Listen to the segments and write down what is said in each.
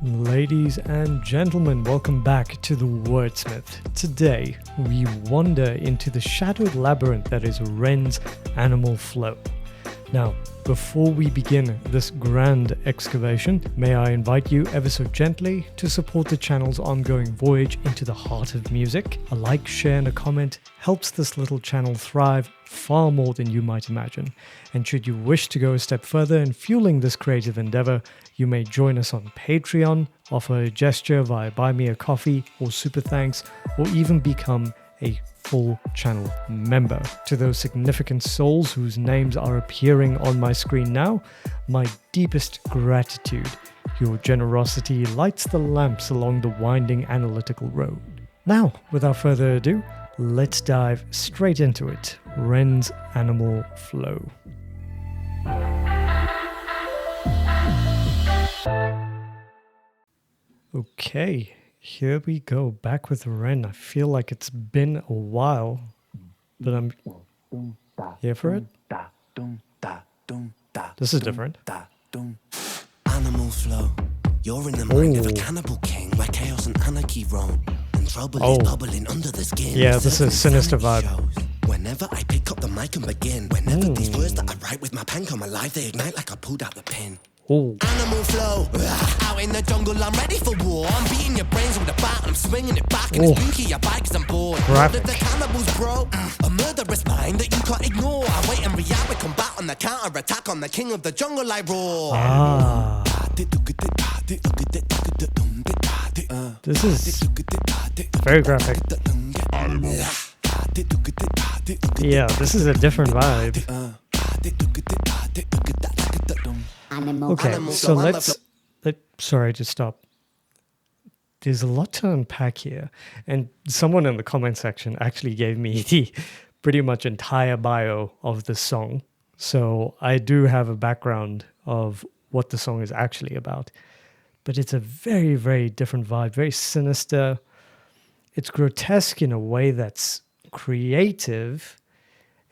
Ladies and gentlemen, welcome back to the WordSmith. Today, we wander into the shadowed labyrinth that is Ren's animal flow. Now, before we begin this grand excavation, may I invite you ever so gently to support the channel's ongoing voyage into the heart of music. A like, share, and a comment helps this little channel thrive far more than you might imagine. And should you wish to go a step further in fueling this creative endeavor, you may join us on Patreon, offer a gesture via Buy Me a Coffee or Super Thanks, or even become a full channel member. To those significant souls whose names are appearing on my screen now, my deepest gratitude. Your generosity lights the lamps along the winding analytical road. Now, without further ado, let's dive straight into it. Ren's animal flow. Okay, here we go, back with Ren. I feel like it's been a while, but I'm here for it. This is different. Animal flow. You're in the mind of a cannibal king where chaos and anarchy roam. And trouble is bubbling under the skin. Yeah, this is sinister vibe. Whenever I pick up the mic and begin, whenever these words that I write with my pen come alive, they ignite like I pulled out the pin. Ooh. Animal flow, out in the jungle, I'm ready for war. I'm beating your brains with a bat, I'm swinging it back, and it's spooky, your bike cause I'm bored. Graphic. The cannibals, bro, a murderous mind that you can't ignore. I wait and react with combat on the counter attack on the king of the jungle, I roar. This is very graphic. Yeah, this is a different vibe. Okay, so sorry to stop. There's a lot to unpack here. And someone in the comment section actually gave me the pretty much entire bio of the song. So I do have a background of what the song is actually about. But it's a very, very different vibe, very sinister. It's grotesque in a way that's creative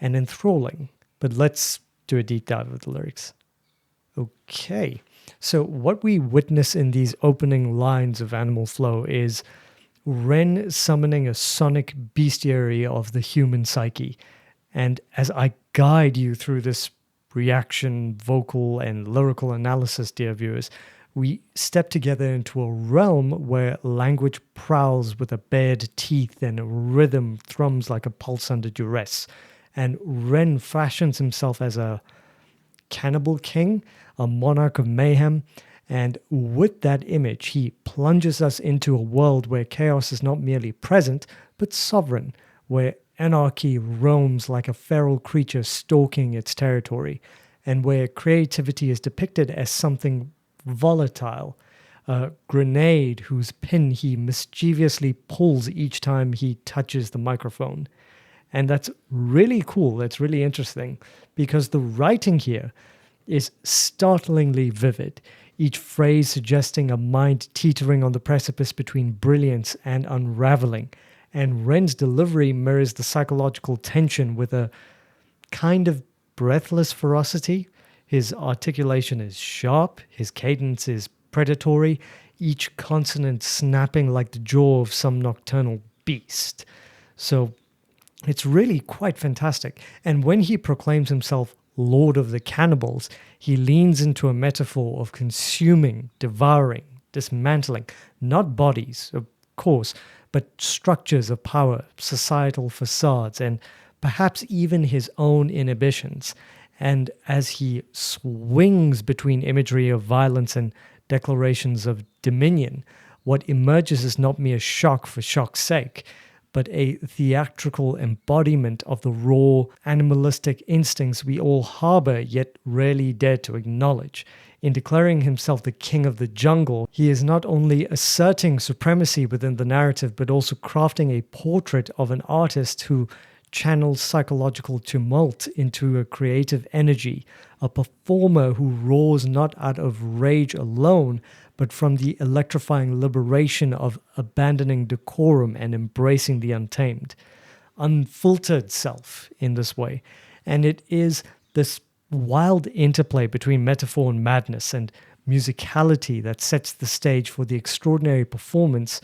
and enthralling. But let's do a deep dive of the lyrics. Okay, so what we witness in these opening lines of Animal Flow is Ren summoning a sonic bestiary of the human psyche. And as I guide you through this reaction, vocal, and lyrical analysis, dear viewers, we step together into a realm where language prowls with a bared teeth and rhythm thrums like a pulse under duress. And Ren fashions himself as a cannibal king, a monarch of mayhem, and with that image, he plunges us into a world where chaos is not merely present, but sovereign, where anarchy roams like a feral creature stalking its territory, and where creativity is depicted as something volatile, a grenade whose pin he mischievously pulls each time he touches the microphone. And that's really cool, that's really interesting, because the writing here is startlingly vivid, each phrase suggesting a mind teetering on the precipice between brilliance and unraveling. And Ren's delivery mirrors the psychological tension with a kind of breathless ferocity. His articulation is sharp, his cadence is predatory, each consonant snapping like the jaw of some nocturnal beast. So it's really quite fantastic. And when he proclaims himself Lord of the Cannibals, he leans into a metaphor of consuming, devouring, dismantling, not bodies, of course, but structures of power, societal facades, and perhaps even his own inhibitions. And as he swings between imagery of violence and declarations of dominion, what emerges is not mere shock for shock's sake, but a theatrical embodiment of the raw, animalistic instincts we all harbor yet rarely dare to acknowledge. In declaring himself the king of the jungle, he is not only asserting supremacy within the narrative, but also crafting a portrait of an artist who channels psychological tumult into a creative energy, a performer who roars not out of rage alone, but from the electrifying liberation of abandoning decorum and embracing the untamed. Unfiltered self in this way. And it is this wild interplay between metaphor and madness, and musicality that sets the stage for the extraordinary performance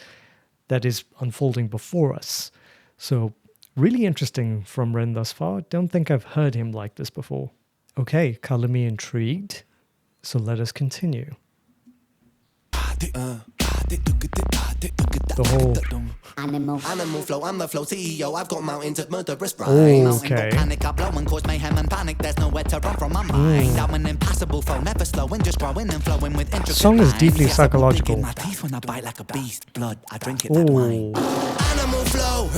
that is unfolding before us. So really interesting from Ren thus far. Don't think I've heard him like this before. Okay, color me intrigued. So let us continue. The whole Animal flow, I'm the flow CEO. I've got mountains of murderous Oh, brain. okay. Panic, I blow and cause mayhem and panic. There's nowhere to run from my mind. I'm an impassable flow, never slowing, just growing and flowing with intricate song is lines. deeply Yes, I put psychological. in my teeth when I bite like a beast. Blood, I drink it like wine. Oh, Animal flow,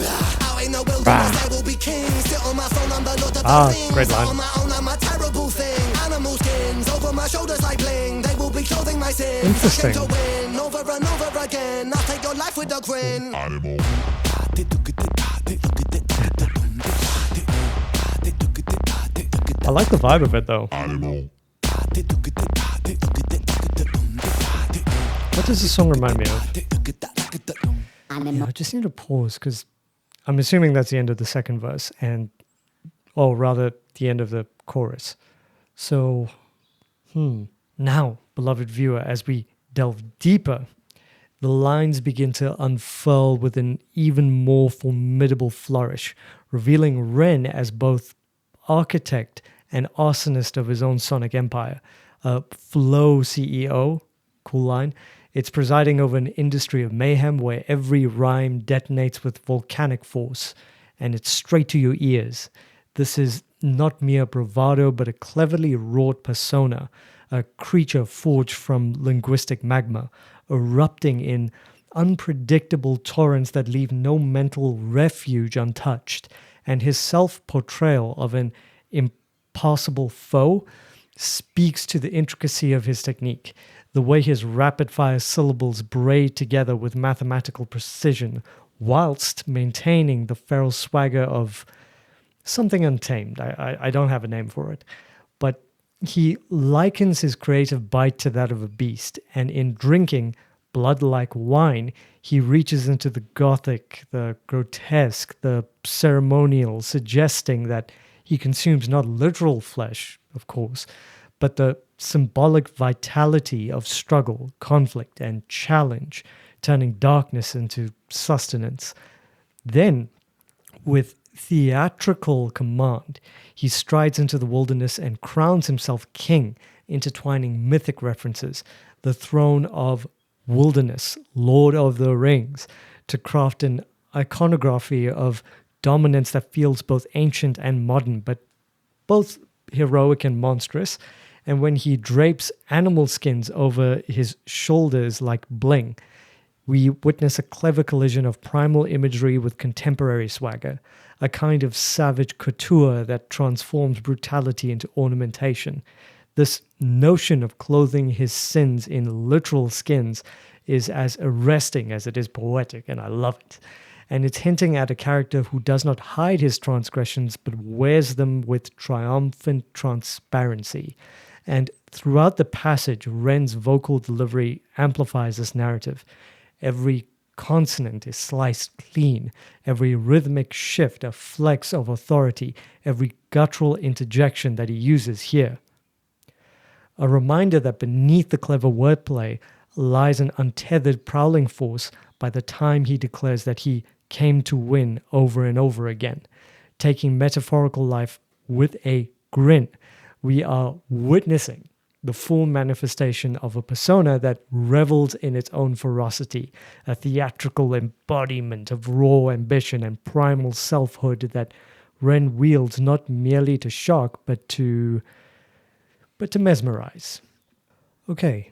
out in the wilderness, I will be king. Sit on my throne, I'm the lord of Ah, the rings. great line. On my own, I'm a terrible thing. Animal skins over my shoulders like bling. They will be clothing my sins. Interesting. I came to win over and over again. I'll take your life with a grin. Animal. I like the vibe of it though. Animal. What does this song remind me of? Yeah, I just need to pause because I'm assuming that's the end of the second verse or rather the end of the chorus. So, now, beloved viewer, as we delve deeper, the lines begin to unfurl with an even more formidable flourish, revealing Ren as both architect and arsonist of his own sonic empire. Flow CEO, cool line. It's presiding over an industry of mayhem where every rhyme detonates with volcanic force, and it's straight to your ears. This is not mere bravado, but a cleverly wrought persona, a creature forged from linguistic magma, erupting in unpredictable torrents that leave no mental refuge untouched. And his self-portrayal of an impassable foe speaks to the intricacy of his technique, the way his rapid-fire syllables braid together with mathematical precision, whilst maintaining the feral swagger of something untamed. I don't have a name for it. But he likens his creative bite to that of a beast, and in drinking blood like wine, he reaches into the gothic, the grotesque, the ceremonial, suggesting that he consumes not literal flesh, of course, but the symbolic vitality of struggle, conflict, and challenge, turning darkness into sustenance. Then, with theatrical command, he strides into the wilderness and crowns himself king, intertwining mythic references, the throne of wilderness, Lord of the Rings, to craft an iconography of dominance that feels both ancient and modern, but both heroic and monstrous. And when he drapes animal skins over his shoulders like bling, we witness a clever collision of primal imagery with contemporary swagger, a kind of savage couture that transforms brutality into ornamentation. This notion of clothing his sins in literal skins is as arresting as it is poetic, and I love it. And it's hinting at a character who does not hide his transgressions, but wears them with triumphant transparency. And throughout the passage, Ren's vocal delivery amplifies this narrative. Every consonant is sliced clean, every rhythmic shift a flex of authority, every guttural interjection that he uses here. A reminder that beneath the clever wordplay lies an untethered prowling force by the time he declares that he came to win over and over again. Taking metaphorical life with a grin, we are witnessing the full manifestation of a persona that revels in its own ferocity, a theatrical embodiment of raw ambition and primal selfhood that Ren wields not merely to shock, but to mesmerize. Okay,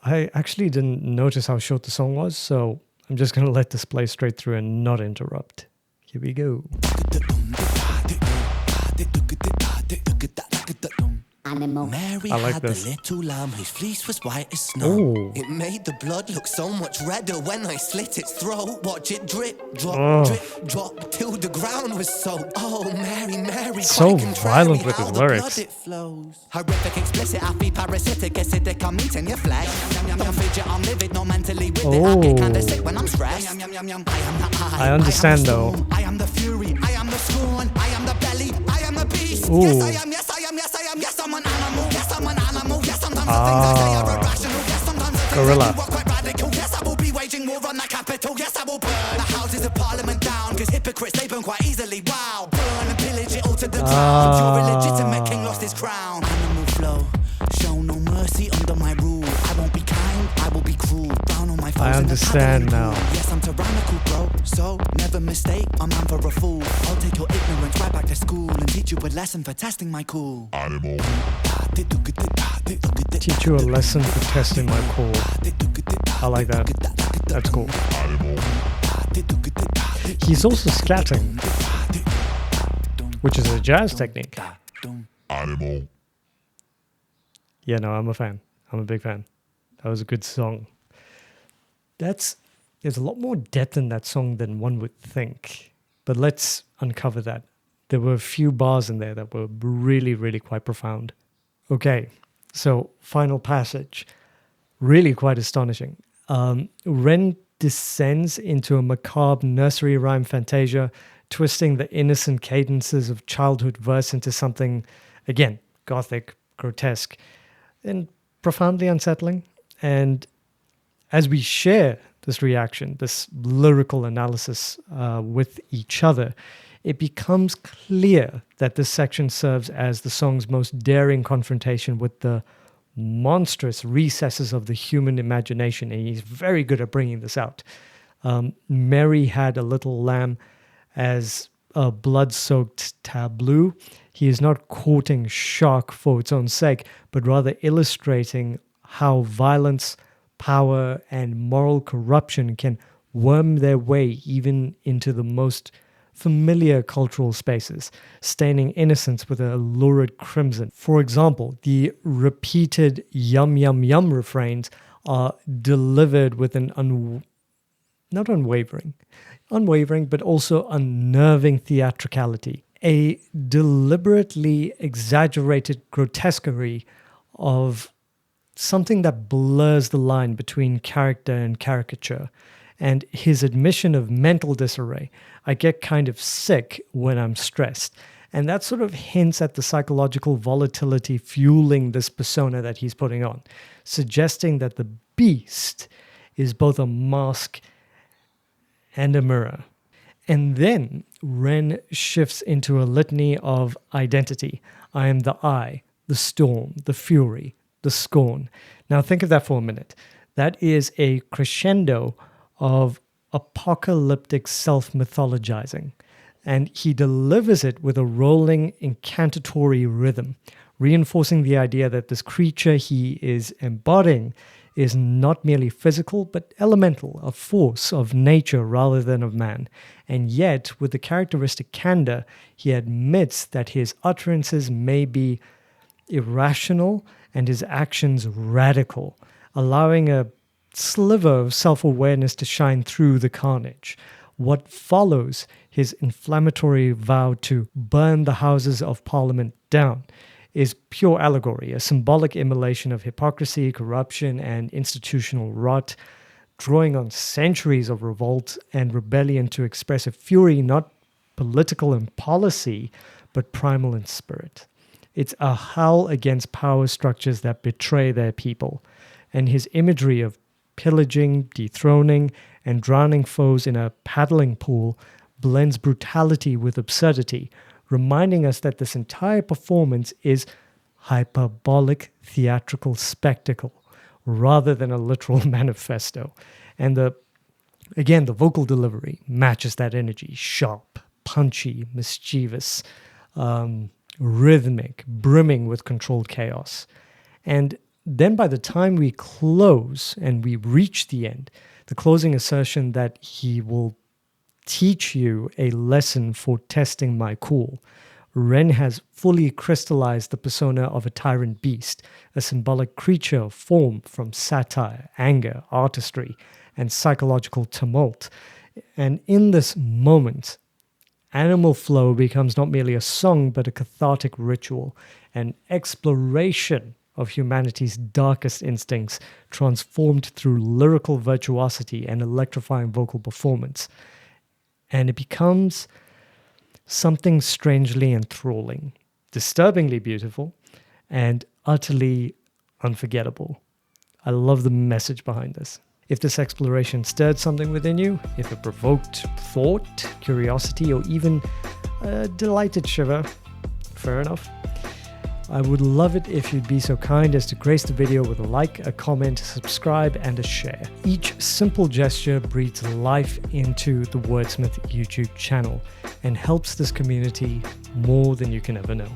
I actually didn't notice how short the song was, so I'm just going to let this play straight through and not interrupt. Here we go. Animal. Mary I like had this. the little lamb whose fleece was white as snow. Ooh. It made the blood look so much redder when I slit its throat. Watch it drip, drop, Oh. drip, drop, till the ground was soaked. Oh, Mary, Mary, So quite contrary violent with how his the lyrics. blood it flows. Horrific, explicit, happy, parasitic, acidic, I'm eating your flesh. Don't fidget, I'm livid, not mentally with it. I get kinda sick when I'm stressed. I am the eye, I understand, I am the though. storm, I am the fury, I am the scorn, I am the belly, I am the beast. Ooh. Yes, I am, yes, I am, yes, I am, yes, I'm an animal, yes, I'm an animal, yes, sometimes the things I say are irrational. Gorilla. Quite radical, yes, I will be waging war on that capital. Yes, I will burn the houses of parliament down, cause hypocrites, they burn quite easily. Wow, burn and pillage it all to the ground. Your illegitimate king lost his crown. Animal flow, show no mercy under my rule. I won't be kind, I will be cruel. Down on my foes. I understand now. Yes, I'm tyrannical, bro. So never mistake a man for a fool. I'll take your ignorance right back to school and teach you a lesson for testing my cool. Animal. Teach you a lesson for testing my cool. I like that. That's cool. He's also scatting, which is a jazz technique. Animal. Yeah, no, I'm a fan. I'm a big fan. That was a good song. There's a lot more depth in that song than one would think. But let's uncover that. There were a few bars in there that were really, really quite profound. Okay, so final passage. Really quite astonishing. Ren descends into a macabre nursery rhyme fantasia, twisting the innocent cadences of childhood verse into something, again, gothic, grotesque, and profoundly unsettling. And as we share this reaction, this lyrical analysis with each other, it becomes clear that this section serves as the song's most daring confrontation with the monstrous recesses of the human imagination, and he's very good at bringing this out. Mary had a little lamb as a blood-soaked tableau. He is not courting shock for its own sake, but rather illustrating how violence, power, and moral corruption can worm their way even into the most familiar cultural spaces, staining innocence with a lurid crimson. For example, the repeated yum yum yum refrains are delivered with an not unwavering, but also unnerving theatricality, a deliberately exaggerated grotesquerie of something that blurs the line between character and caricature. And his admission of mental disarray. I get kind of sick when I'm stressed. And that sort of hints at the psychological volatility fueling this persona that he's putting on, suggesting that the beast is both a mask and a mirror. And then Ren shifts into a litany of identity. I am the I, the storm, the fury, the scorn. Now think of that for a minute. That is a crescendo of apocalyptic self-mythologizing, and he delivers it with a rolling incantatory rhythm, reinforcing the idea that this creature he is embodying is not merely physical but elemental, a force of nature rather than of man. And yet, with the characteristic candor, he admits that his utterances may be irrational and his actions radical, allowing a sliver of self-awareness to shine through the carnage. What follows his inflammatory vow to burn the Houses of Parliament down is pure allegory, a symbolic immolation of hypocrisy, corruption, and institutional rot, drawing on centuries of revolt and rebellion to express a fury not political in policy, but primal in spirit. It's a howl against power structures that betray their people, and his imagery of pillaging, dethroning, and drowning foes in a paddling pool blends brutality with absurdity, reminding us that this entire performance is hyperbolic theatrical spectacle rather than a literal manifesto. And the vocal delivery matches that energy: sharp, punchy, mischievous, rhythmic, brimming with controlled chaos. And then by the time we close and we reach the end, the closing assertion that he will teach you a lesson for testing my cool, Ren has fully crystallized the persona of a tyrant beast, a symbolic creature formed from satire, anger, artistry, and psychological tumult. And in this moment, Animal Flow becomes not merely a song, but a cathartic ritual, an exploration of humanity's darkest instincts, transformed through lyrical virtuosity and electrifying vocal performance. And it becomes something strangely enthralling, disturbingly beautiful, and utterly unforgettable. I love the message behind this. If this exploration stirred something within you, if it provoked thought, curiosity, or even a delighted shiver, fair enough. I would love it if you'd be so kind as to grace the video with a like, a comment, subscribe, and a share. Each simple gesture breathes life into the WordSmith YouTube channel and helps this community more than you can ever know.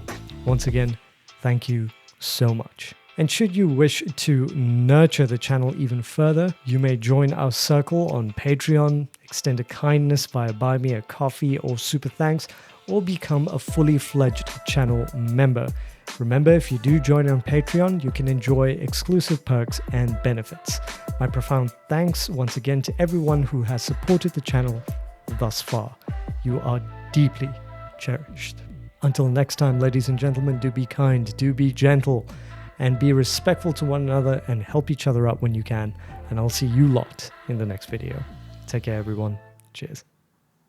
Once again, thank you so much. And should you wish to nurture the channel even further, you may join our circle on Patreon, extend a kindness via Buy Me a Coffee or Super Thanks, or become a fully fledged channel member. Remember, if you do join on Patreon, you can enjoy exclusive perks and benefits. My profound thanks once again to everyone who has supported the channel thus far. You are deeply cherished. Until next time, ladies and gentlemen, do be kind, do be gentle, and be respectful to one another and help each other out when you can. And I'll see you lot in the next video. Take care, everyone. Cheers.